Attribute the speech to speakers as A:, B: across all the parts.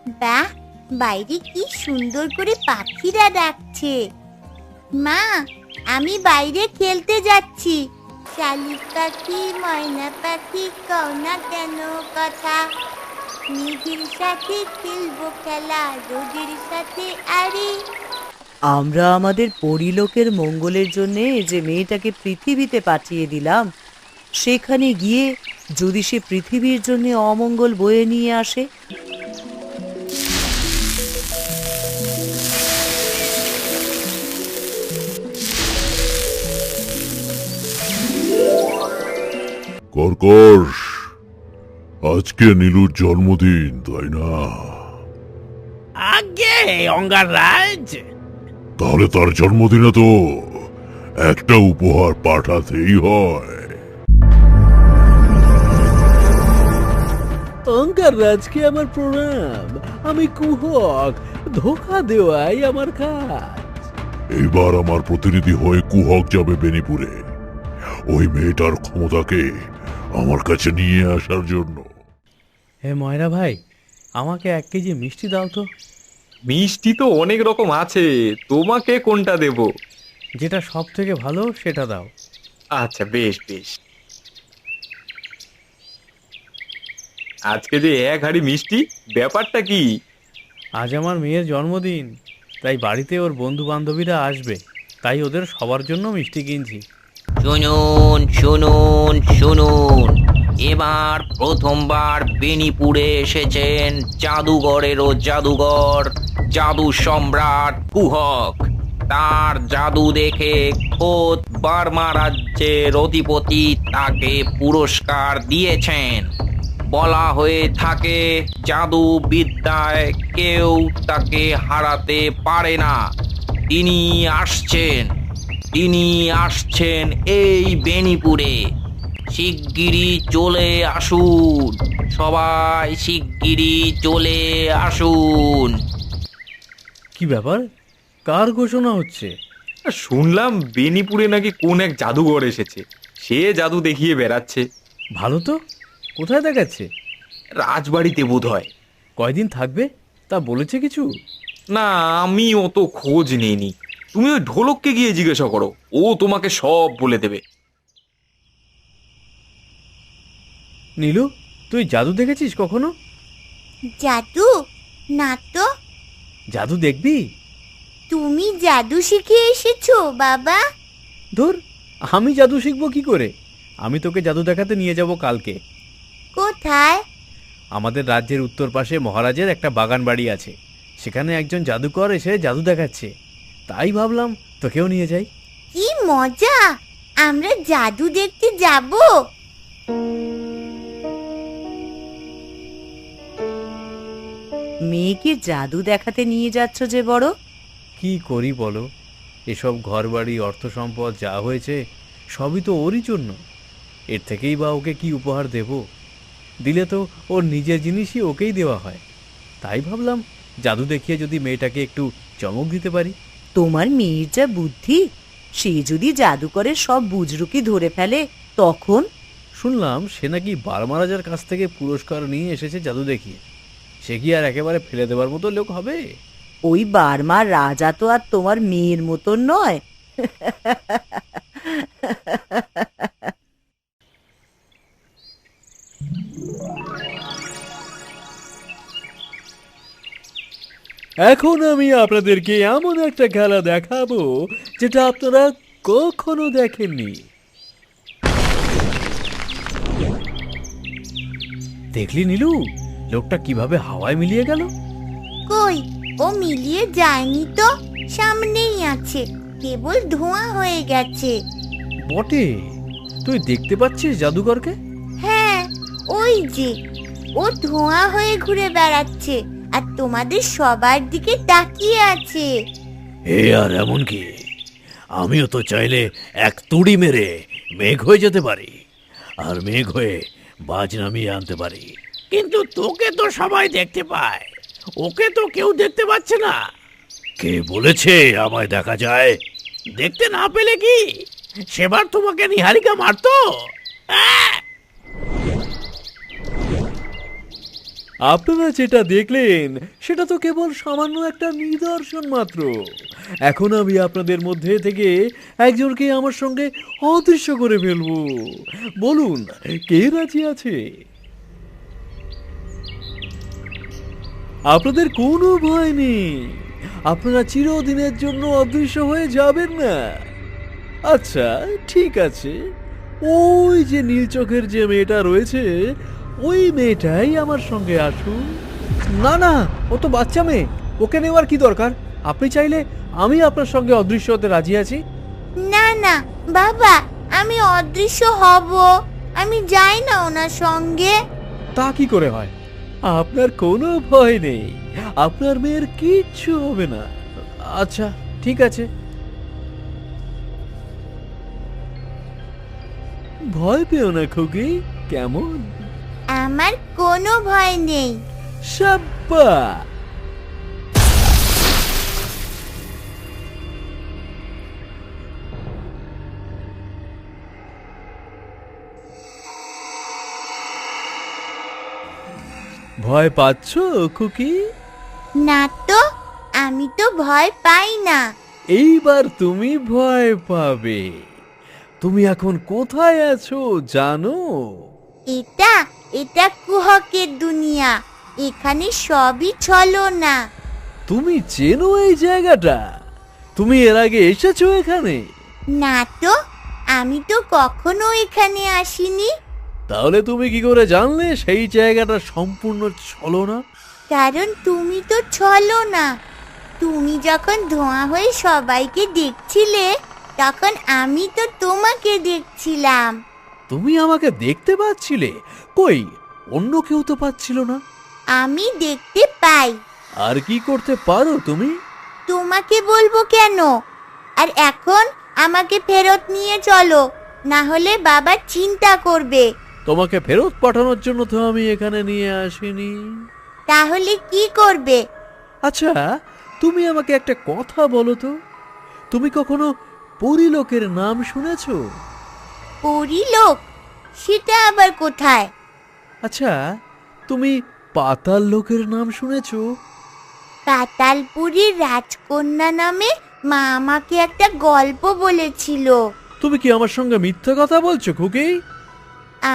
A: বাহ, বাইরে কি সুন্দর করে পাখিরা ডাকছে। মা, আমি বাইরে খেলতে যাচ্ছি। শালিক পাখি, ময়না পাখি, কও না কেন কথা। মেঘের সাথে খেলবো খেলা, রোদের সাথে আরে।
B: আমরা আমাদের পরিলোকের মঙ্গলের জন্যে যে মেয়েটাকে পৃথিবীতে পাঠিয়ে দিলাম, সেখানে গিয়ে যদি সে পৃথিবীর জন্য অমঙ্গল বয়ে নিয়ে আসে।
C: কর্কশ, আজকে নীলুর জন্মদিন, তাই না?
D: আগে অঙ্গারাজ,
C: তাহলে তার জন্মদিনে তো একটা উপহার পাঠাতেই হয়।
D: অঙ্গারাজকে আমার প্রণাম। আমি কুহক, ধোকা দেওয়াই আমার কাজ।
C: এইবার আমার প্রতিনিধি হয়ে কুহক যাবে বেনিপুরে, ওই মেয়েটার ক্ষমতাকে আমার কাছে নিয়ে আসার জন্য।
D: হে ময়রা ভাই, আমাকে 1 কেজি মিষ্টি দাও তো।
E: মিষ্টি তো অনেক রকম আছে, তোমাকে কোনটা দেব?
D: যেটা সব থেকে ভালো সেটা দাও।
E: আচ্ছা, বেশ বেশ। আজকে যে 1 হাঁড়ি মিষ্টি, ব্যাপারটা কি?
D: আজ আমার মেয়ের জন্মদিন, তাই বাড়িতে ওর বন্ধু বান্ধবীরা আসবে, তাই ওদের সবার জন্য মিষ্টি কিনছি।
F: শুনুন শুনুন শুনুন, এবার প্রথমবার বেনিপুরে এসেছেন জাদুঘরেরও জাদুঘর, জাদু সম্রাট কুহক। তার জাদু দেখে খোদ বার্মা রাজ্যের অধিপতি তাকে পুরস্কার দিয়েছেন। বলা হয়ে থাকে জাদু বিদ্যায় কেউ তাকে হারাতে পারে না। তিনি আসছেন, তিনি আসছেন এই বেনিপুরে। শিগগিরই চলে আসুন, সবাই শিগগিরই চলে আসুন।
D: কি ব্যাপার, কার ঘোষণা হচ্ছে?
E: শুনলাম বেনিপুরে নাকি কোন এক জাদুঘর এসেছে, সে জাদু দেখিয়ে বেড়াচ্ছে।
D: ভালো তো, কোথায় দেখাচ্ছে?
E: রাজবাড়িতে বোধ হয়।
D: কয়দিন থাকবে তা বলেছে কিছু?
E: না, আমি অত খোঁজ নেইনি। তুমি ওই ঢোলককে গিয়ে জিজ্ঞাসা করো, ও তোমাকে সব বলে দেবে।
D: নীলু, তুই জাদু দেখেছিস কখনো?
A: জাদু? না তো।
D: জাদু দেখবি?
A: তুমি জাদু শিখে এসেছো বাবা?
D: ধুর, আমি জাদু শিখবো কি করে? আমি তোকে জাদু দেখাতে নিয়ে যাব কালকে।
A: কোথায়?
D: আমাদের রাজ্যের উত্তর পাশে মহারাজের একটা বাগান বাড়ি আছে, সেখানে একজন জাদুকর এসে জাদু দেখাচ্ছে, তাই ভাবলাম তোকেও নিয়ে যাই।
A: কি মজা! আমরা জাদু দেখতে যাব।
B: মেয়েকে জাদু দেখাতে নিয়ে যাচ্ছ যে বড়?
D: কি করি বলো, এসব ঘরবাড়ি অর্থ সম্পদ যা হয়েছে সবই তো ওরই জন্য। এর থেকেই বা ওকে কি উপহার দেব? দিলে তো ওর নিজের জিনিসই ওকেই দেওয়া হয়। তাই ভাবলাম জাদু দেখিয়ে যদি মেয়েটাকে একটু চমক দিতে পারি।
B: তোমার মেয়ের যা বুদ্ধি, সে যদি জাদুকরের সব বুজরুকি ধরে ফেলে তখন?
D: শুনলাম সে নাকি বার্মা রাজার কাছ থেকে পুরস্কার নিয়ে এসেছে জাদু দেখিয়ে। সে কি আর একেবারে ফেলে দেওয়ার মতো লোক হবে?
B: ওই বার্মার রাজা তো আর তোমার মেয়ের মতন নয়।
D: এখন আমি আপনাদেরকে এমন একটা খেলা দেখাবো যেটা আপনারা কখনো দেখেননি। দেখলি নীলু, লোকটা কিভাবে হাওয়ায় মিলিয়ে গেল?
A: কই, ও মিলিয়ে যায়নি তো, সামনেই আছে, কেবল ধোঁয়া হয়ে গেছে।
D: বটে, তুই দেখতে পাচ্ছিস জাদুকরকে?
A: হ্যাঁ, ওই যে ও ধোঁয়া হয়ে ঘুরে বেড়াচ্ছে আর তোমাদের সবার দিকে তাকিয়ে আছে।
D: এ আর এমন কি, আমিও তো চাইলে এক তুড়ি মেরে মেঘ হয়ে যেতে পারি, আর মেঘ হয়ে বাজ নামিয়ে আনতে পারি। কিন্তু তোকে তো সবাই দেখতে পায়, ওকে তো কেউ দেখতে পাচ্ছে না। কে বলেছে আমায় দেখা যায়? দেখতে না পেলে কি সেবার তোমাকে নিহারিকা মারতো? আপনারা যেটা দেখলেন সেটা তো কেবল সামান্য একটা নিদর্শন মাত্র। এখন আমি আপনাদের মধ্যে থেকে একজনকে আমার সঙ্গে অদৃশ্য করে ফেলবো। বলুন, কে রাজি আছে? আপনাদের কোনো ভয় নেই, আপনারা চিরদিনের জন্য অদৃশ্য হয়ে যাবেন না। আচ্ছা, ঠিক আছে, ওই যে নীল চোখের যে মেয়েটা রয়েছে, ওই মেয়েটাই আমার সঙ্গে আসুন। না না, ও তো বাচ্চা মেয়ে, ওকে নেওয়ার কি দরকার? আপনি চাইলে আমি আপনার সঙ্গে অদৃশ্য হতে রাজি আছি।
A: না না বাবা, আমি অদৃশ্য হব, আমি যাই না ওনার সঙ্গে।
D: তা কি করে হয়? আপনার কোনো ভয় নেই, আপনার মেয়ের কিচ্ছু হবে না। আচ্ছা, ঠিক আছে, ভয় পেও না খুকি, কেমন?
A: আমার কোনো ভয় নেই।
D: সাব্বা। ভয় পাচ্ছ খুকি?
A: না তো, আমি তো ভয় পাই না।
D: এইবার তুমি ভয় পাবে। তুমি এখন কোথায় আছো জানো?
A: এটা এটা কুহকের দুনিয়া, এখানে সবই ছলনা।
D: তুমি চেনো এই জায়গাটা? তুমি এর আগে এসেছো এখানে?
A: না তো, আমি তো কখনো এখানে আসিনি।
D: তাহলে তুমি কি করে জানলে সেই জায়গাটা সম্পূর্ণ ছলনা?
A: কারণ তুমি তো ছলনা। তুমি যখন ধোঁয়া হয়ে সবাইকে দেখছিলে, তখন আমি তো তোমাকে দেখছিলাম।
D: তুমি আমাকে দেখতে পাচ্ছিলে? কই, অন্য কেউ তো পাচ্ছিল না।
A: আমি দেখতে পাই।
D: আর কি করতে পারো তুমি?
A: তোমাকে বলবো কেন? আর এখন আমাকে ফেরত নিয়ে চলো, না হলে বাবা চিন্তা করবে।
D: তোমাকে ফেরত পাঠানোর জন্য তো আমি এখানে নিয়ে আসিনি।
A: তাহলে কি করবে?
D: আচ্ছা, তুমি আমাকে একটা কথা বলো তো, তুমি কখনো পরিলোকের নাম শুনেছো?
A: পরিলোক? সেটা আবার কোথায়?
D: আচ্ছা, তুমি পাতাল লোকের নাম শুনেছো?
A: পাতালপুরীর রাজকন্যা নামে মা আমাকে একটা গল্প বলেছিল।
D: তুমি কি আমার সঙ্গে মিথ্যে কথা বলছো খুকি?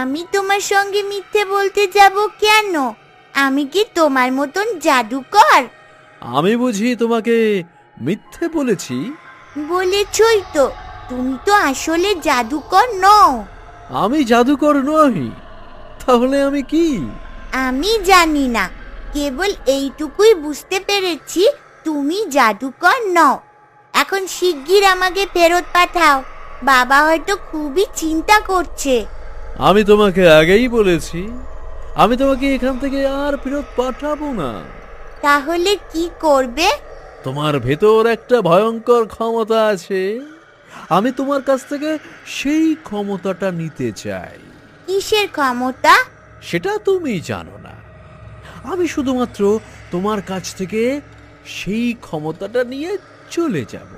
A: আমি তোমার সঙ্গে মিথ্যে বলতে যাব কেন? আমি কি তোমার মতন জাদুকর?
D: আমি বুঝি তোমাকে মিথ্যে বলেছি?
A: বলেছই তো, তুমি তো আসলে জাদুকর নও।
D: আমি জাদুকর নই, তাহলে আমি কি?
A: আমি জানি না, কেবল এইটুকুই বুঝতে পেরেছি, তুমি জাদুকর নও। এখন শিগগির আমাকে ফেরত পাঠাও, বাবা হয়তো খুবই চিন্তা করছে।
D: আমি তোমাকে আগেই বলেছি, আমি তোমাকে এখান থেকে আর ফেরত পাঠাবো না।
A: তাহলে কি করবে?
D: তোমার ভেতর একটা ভয়ঙ্কর ক্ষমতা আছে, আমি তোমার কাছ থেকে সেই ক্ষমতাটা নিতে চাই।
A: কিসের ক্ষমতা?
D: সেটা তুমি জানো না, আমি শুধুমাত্র তোমার কাছ থেকে সেই ক্ষমতাটা নিয়ে চলে যাব।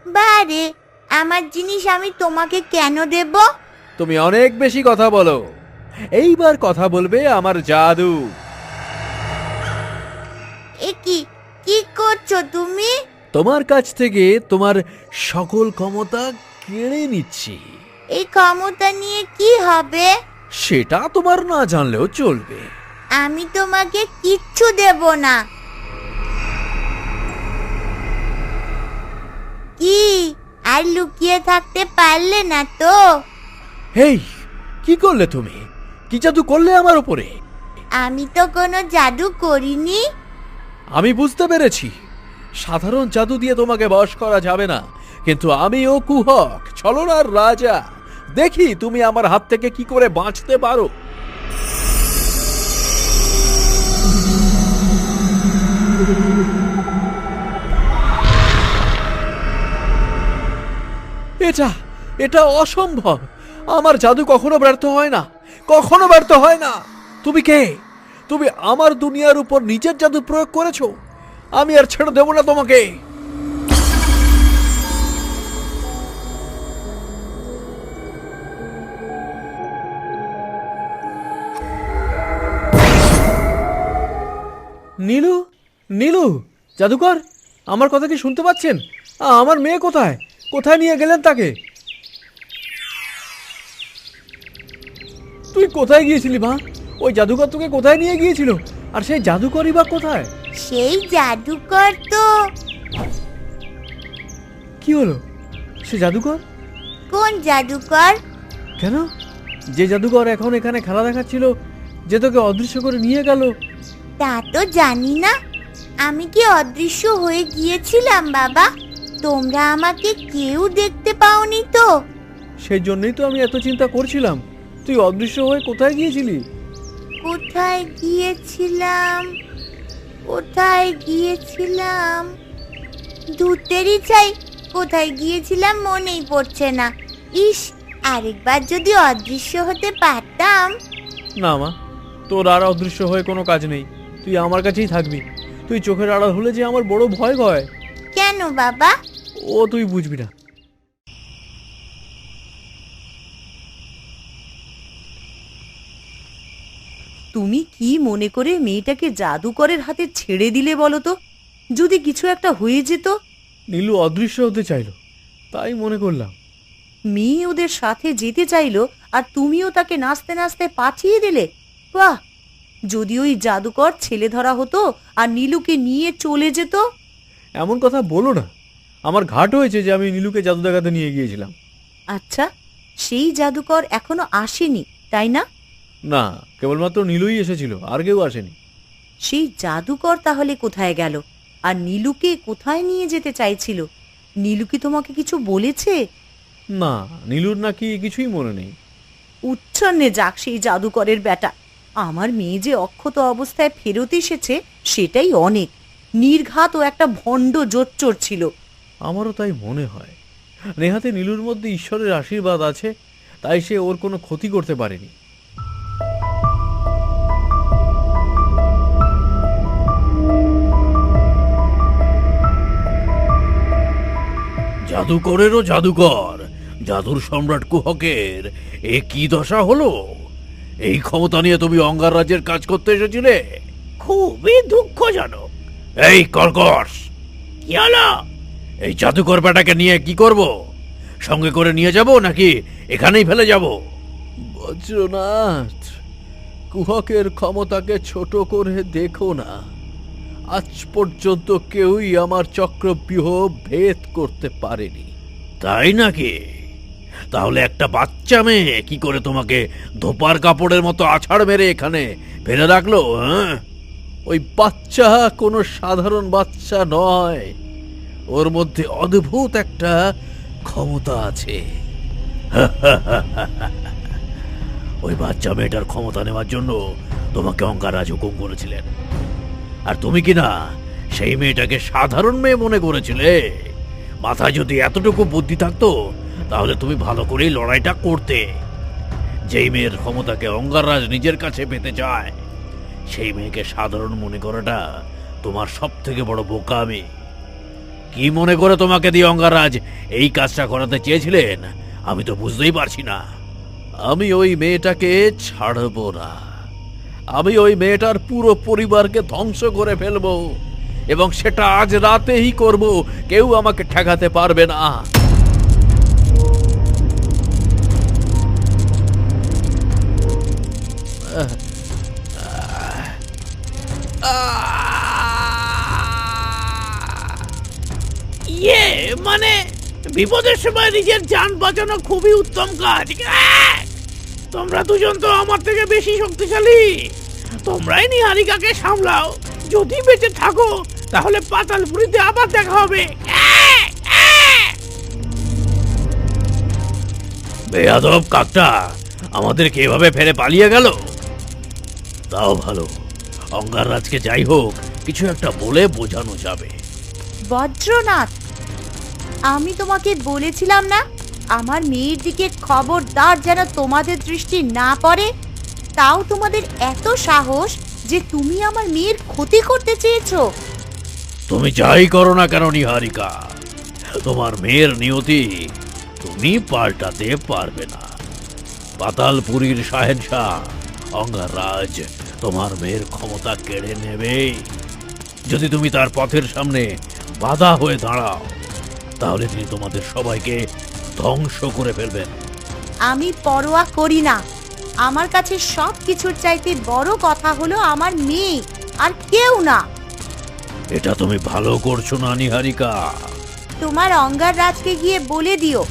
A: বারে, আমার জিনিস আমি তোমাকে কেন দেব?
D: তুমি অনেক বেশি কথা বলো, এইবার কথা বলবে আমার জাদু।
A: এ কি কি করছো তুমি?
D: তোমার কাছ থেকে তোমার সকল ক্ষমতা কেড়ে নিচ্ছি।
A: এই ক্ষমতা নিয়ে কি হবে?
D: সেটা তোমার না জানলেও চলবে।
A: আমি তোমাকে কিচ্ছু দেব না। কি আর লুকিয়ে থাকতে পারলে না তো?
D: হেই, কি করলে তুমি? কি জাদু করলে আমার উপরে?
A: আমি তো কোনো জাদু করিনি।
D: আমি বুঝতে পেরেছি, সাধারণ জাদু দিয়ে তোমাকে বশ করা যাবে না, কিন্তু আমিও কুহক, ছলনার রাজা। দেখি তুমি আমার হাত থেকে কি করে বাঁচতে পারো। এটা এটা অসম্ভব। আমার জাদু কখনো ব্যর্থ হয় না, কখনো ব্যর্থ হয় না। তুমি কে? তুমি আমার দুনিয়ার উপর নিজের জাদু প্রয়োগ করেছো। আমি আর ছেড়ে দেব না তোমাকে।
G: নীলু, নীলু, জাদুকর, আমার কথা কি শুনতে পাচ্ছেন? আমার মেয়ে কোথায়? কোথায় নিয়ে গেলেন তাকে? তুই কোথায় গিয়েছিলি মা? ওই জাদুকর তোকে কোথায় নিয়ে গিয়েছিল? আর সেই জাদুকরই বা কোথায়?
A: সেই জাদুকর তো
G: কি হলো? সে জাদুকর?
A: কোন জাদুকর?
G: কেন? যে জাদুকর এখন এখানে খেলা দেখাচ্ছিল, যে তোকে অদৃশ্য করে নিয়ে গেল।
A: তা তো জানি না। আমি কি অদৃশ্য হয়ে গিয়েছিলাম বাবা? তোমরা আমাকে কেউ দেখতে পাওনি তো?
G: সেই জন্যই তো আমি এত চিন্তা করছিলাম। তুই অদৃশ্য হয়ে কোথায় গিয়েছিলি?
A: কোথায় গিয়েছিলাম? কোথায় গিয়েছিলাম? ধুতেরই চাই, কোথায় গিয়েছিলাম মনেই পড়ছে না। ইস, আরেকবার যদি অদৃশ্য হতে পারতাম।
G: না মা, তোর আর অদৃশ্য হয়ে কোনো কাজ নেই। তুই আমার কাছেই থাকবি। তুই চোখের আড়াল হলে যে আমার বড় ভয় হয়।
A: কেন বাবা?
G: ও তুই বুঝবি না।
B: তুমি কি মনে করে মেয়েটাকে জাদুকরের হাতে ছেড়ে দিলে বলো তো? যদি কিছু একটা হয়ে যেত?
G: নীলু অদৃশ্য হতে চাইলো, তাই মনে করলাম।
B: মেয়ে ওদের সাথে যেতে চাইলো আর তুমিও তাকে নাচতে নাচতে পাঠিয়ে দিলে। বাহ! যদি ওই জাদুকর ছেলে ধরা হতো আর নীলুকে নিয়ে চলে যেত।
G: এমন কথা বলো না। আমার ঘাট হয়েছে যে আমি নীলুকে জাদু দেখাতে নিয়ে গিয়েছিলাম।
B: আচ্ছা, সেই জাদুকর এখনো আসেনি, তাই না?
G: না, কেবলমাত্র নীলুই এসেছিল, আর কেউ আসেনি।
B: সেই জাদুকর তাহলে কোথায় গেল? আর নীলুকে কোথায় নিয়ে যেতে চাইছিল? নীলু কি তোমাকে কিছু বলেছে?
G: না, নীলুর নাকি কিছুই মনে নেই।
B: উচ্ছন্নে যাক সেই জাদুকরের বেটা। আমার মেয়ে যে অক্ষত অবস্থায় ফেরত এসেছে সেটাই অনেক। নির্ঘাত ও একটা ভণ্ড জোচ্চোর ছিল।
G: আমারও তাই মনে হয়। নেহাতে নীলুর মধ্যে ঈশ্বরের আশীর্বাদ আছে, তাই সে ওর কোনো ক্ষতি করতে পারেনি।
D: জাদুকরেরও জাদুকর, জাদুর সম্রাট কুহকের এ কি দশা হলো? এই ক্ষমতা নিয়ে তুমি অঙ্গার রাজ্যের কাজ করতে এসেছিলে? খুবই দুঃখজনক। এই কর্কশ, কি হলো? এই জাদুকর বেটাকে নিয়ে কি করব? সঙ্গে করে নিয়ে যাব নাকি এখানেই ফেলে যাব?
G: বজ্রনাথ, কুহকের ক্ষমতাকে ছোট করে দেখো না। আজ পর্যন্ত কেউই আমার চক্রব্যূহ ভেদ করতে পারেনি।
D: তাই নাকি? তাহলে একটা বাচ্চা মেয়ে কি করে তোমাকে ধোপার কাপড়ের মতো আছাড় মেরে এখানে ফেলে রাখলো? হ্যাঁ,
G: ওই বাচ্চা কোনো সাধারণ বাচ্চা নয়। ওর মধ্যে অদ্ভুত একটা ক্ষমতা আছে।
D: ওই বাচ্চা মেয়েটার ক্ষমতা নেওয়ার জন্য তোমাকে অঙ্গারাজ হুকুম করেছিলেন, আর তুমি কি না সেই মেয়েটাকে সাধারণ মেয়ে মনে করেছিলে? মাথায় যদি এতটুকু বুদ্ধি থাকতো তাহলে তুমি ভালো করেই লড়াইটা করতে। যেই মেয়ের ক্ষমতাকে অঙ্গারাজ নিজের কাছে পেতে চায় সেই মেয়েকে সাধারণ মনে করাটা তোমার সব থেকে বড় বোকামি। কি মনে করে তোমাকে দিয়ে অঙ্গারাজ এই কাজটা করাতে চেয়েছিলেন আমি তো বুঝতেই পারছি না।
G: আমি ওই মেয়েটাকে ছাড়বো না। আমি ওই মেয়েটার পুরো পরিবারকে ধ্বংস করে ফেলবো, এবং সেটা আজ রাতেই করব। কেউ আমাকে ঠেকাতে পারবে না।
D: ইয়ে মানে বিপদের সময় নিজের জান বাঁচানো খুবই উত্তম কাজ। তোমরা দুজন তো আমার থেকে বেশি শক্তিশালী। তোমরাই নিহারিকাকে সামলাও। যদি বেঁচে থাকো তাহলে পাতালপুরীতে আবার দেখা হবে। বেয়াদব কাকটা আমাদেরকে এভাবে ফেলে পালিয়ে গেল। তাও ভালো, অঙ্গাররাজকে যাই হোক কিছু একটা বলে বোঝানো যাবে।
A: বজ্রনাথ, আমি তোমাকে বলেছিলাম না আমার মেয়ের দিকে খবরদার যেন তোমাদের দৃষ্টি না পড়ে? তাও তোমাদের এত সাহস যে তুমি আমার মেয়ের ক্ষতি করতে চেয়েছো।
D: তুমি যাই করো না কেন নিহারিকা, তোমার মেয়ের নিয়তি তুমি পাল্টাতে পারবে না। পাতালপুরীর শাহেনশাহ অঙ্গাররাজ তোমার মেয়ের ক্ষমতা কেড়ে নেবে,
G: যদি তুমি তার পথের সামনে বাধা হয়ে দাঁড়াও তাহলে তিনি তোমাদের সবাইকে ধ্বংস করে ফেলবেন।
A: আমি পরোয়া করি না। আমার কাছে সব কিছুর চাইতে বড় কথা হলো আমার মেয়ে, আর কেউ না।
G: এটা তুমি ভালো করছো না নিহারিকা।
A: তোমার অঙ্গার রাজকে গিয়ে বলে দিও,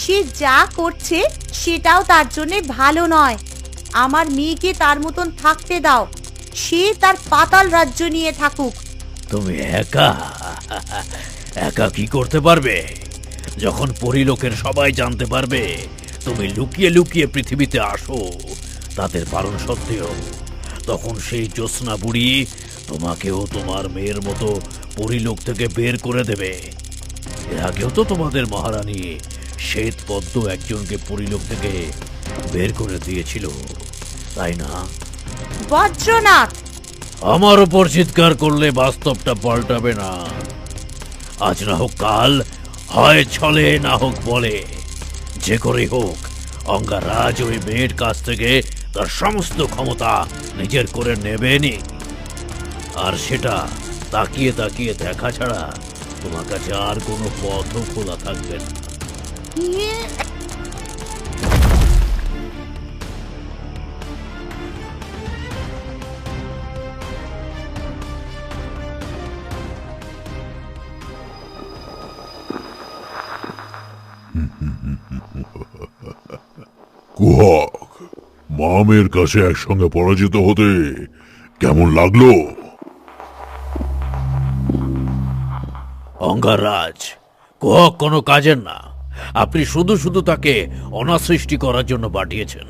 A: সে যা করছে সেটাও তার জন্য ভালো নয়। আমার মেয়েকে তার মতন থাকতে দাও, সে তার পাতাল রাজ্য নিয়ে থাকুক।
G: তুমি একা একা কি করতে পারবে? যখন পরিলোকের সবাই জানতে পারবে তুমি লুকিয়ে লুকিয়ে পৃথিবীতে আসো তাদের বারণ সত্ত্বেও, তখন সেই জ্যোৎস্না বুড়ি তোমাকেও তোমার মেয়ের মতো পরিলোক থেকে বের করে দেবে। এর আগেও তো তোমাদের মহারানী শ্বেত পদ্ম একজনকে পরিলোক থেকে বের করে দিয়েছিল, তাই না?
A: বজ্রনাথ,
G: আমার উপর চিৎকার করলে বাস্তবটা পাল্টাবে না। আজ না হোক কাল, হয় ছলে না হোক বলে, যে করে হোক অঙ্গারাজ ওই মেয়ের কাছ থেকে তার সমস্ত ক্ষমতা নিজের করে নেবেনি। আর সেটা তাকিয়ে তাকিয়ে দেখা ছাড়া তোমার কাছে আর কোনো পথও খোলা থাকবে না।
A: ইয়ে,
C: কুহক, মামের কাছে একসঙ্গে পরাজিত হতে কেমন লাগলো?
G: অঙ্গারাজ, কুহক কোনো কাজের না। আপনি শুধু শুধু তাকে অনাসৃষ্টি করার জন্য পাঠিয়েছেন।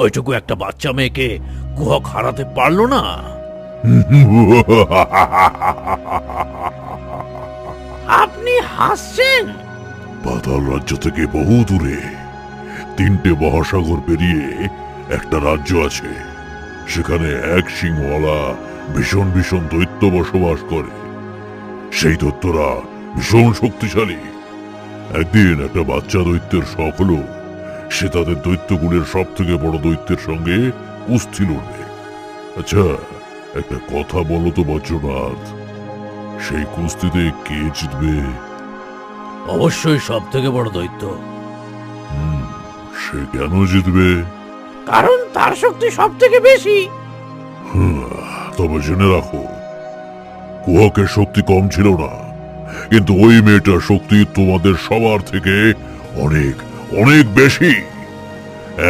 G: ওইটুকু একটা বাচ্চা মেয়েকে কুহক হারাতে পারলো না। আপনি হাসছেন?
C: পাতাল রাজ্য থেকে বহু দূরে 3টে মহাসাগর পেরিয়ে একটা রাজ্য আছে। সেখানে এক সিংহওয়ালা ভীষণ ভীষণ দৈত্য বসবাস করে। সেই দৈত্যরা ভীষণ শক্তিশালী। একদিন একটা বাচ্চা দৈত্যের শখ হলো সে তাদের দৈত্যকুলের সব থেকে বড় দৈত্যের সঙ্গে কুস্তি লড়বে। আচ্ছা, একটা কথা বলো তো বজ্রনাথ, সেই কুস্তিতে কে জিতবে?
G: অবশ্যই সব থেকে বড় দৈত্য।
C: সে কেন জিতবে?
G: কারণ তার শক্তি সব থেকে বেশি।
C: তবে জেনে রাখো, কুহকের শক্তি কম ছিল না, কিন্তু ওই মেয়েটার শক্তি তোমাদের সবার থেকে অনেক অনেক বেশি।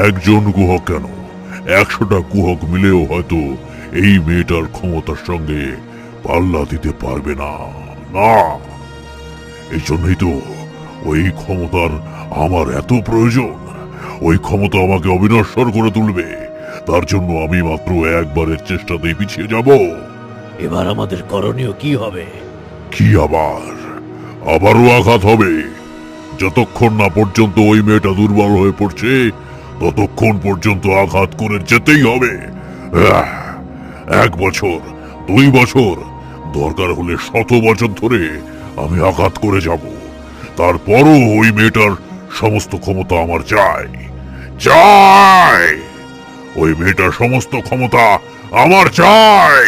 C: একজন কুহক কেন, 100টা কুহক মিলেও হয়তো এই মেয়েটার ক্ষমতার সঙ্গে পাল্লা দিতে পারবে না। না, এই জন্যই তো ওই ক্ষমতার আমার এত প্রয়োজন। ওই ক্ষমতা আমাকে অবিনশ্বর করে তুলবে। তার জন্য আমি মাত্র একবারের চেষ্টাতেই পিছিয়ে যাব।
G: এবার আমাদের করণীয় কি হবে?
C: কি আবারও আঘাত হবে। যতক্ষণ না পর্যন্ত ওই মেয়েটা দুর্বল হয়ে পড়ছে ততক্ষণ পর্যন্ত আঘাত করে যেতেই হবে। 1 বছর, 2 বছর, দরকার হলে 100 বছর ধরে আমি আঘাত করে যাব। তারপরও ওই মেয়েটার সমস্ত ক্ষমতা আমার চাই। ওই মেয়েটার সমস্ত ক্ষমতা আমার চাই।